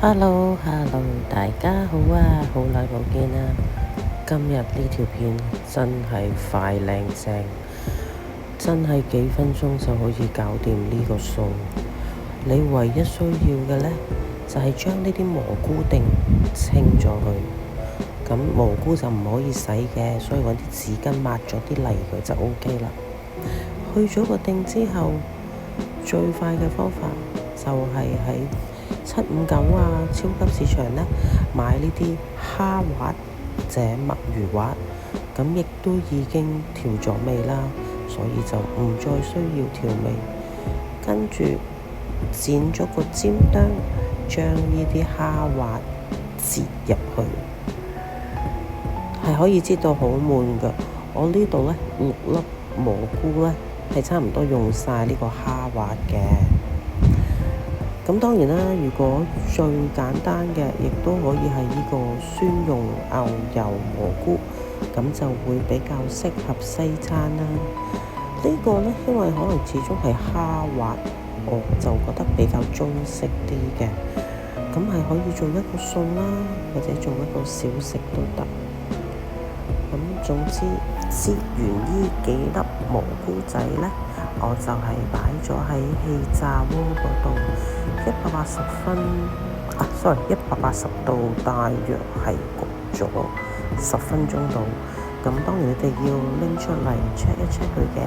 Hello，大家好啊，好耐冇見啦。今日呢條片真係快靚正，真係幾分鐘就可以搞掂呢個餸。你唯一需要嘅呢，就係將呢啲蘑菇丁清咗佢。咁蘑菇就唔可以洗嘅，所以揾啲紙巾抹咗啲泥佢就 OK 啦。去咗個丁之後，最快嘅方法就係喺759啊超級市場呢買呢啲蝦滑或者墨魚滑，咁亦都已經調咗味啦，所以就唔再需要調味。跟住剪咗個尖端，將呢啲蝦滑擠入去，係可以擠到好滿㗎。我呢度呢6粒蘑菇呢係差唔多用晒呢個蝦滑嘅。咁當然啦，如果最簡單嘅，亦都可以係呢個蒜蓉牛油蘑菇，咁就會比較適合西餐啦。呢個呢，因為可能始終係蝦滑，我就覺得比較中式啲嘅，咁係可以做一個餸啦，或者做一個小食都得。咁總之擠完呢幾粒蘑菇仔呢，我就係擺咗喺氣炸鍋嗰度180度，大約係焗咗10分鐘度。咁當然你哋要拎出嚟 check 一 check 佢嘅。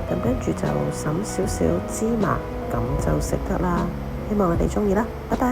咁跟住就灑少少芝麻，咁就食得啦。希望你哋鍾意啦，拜拜。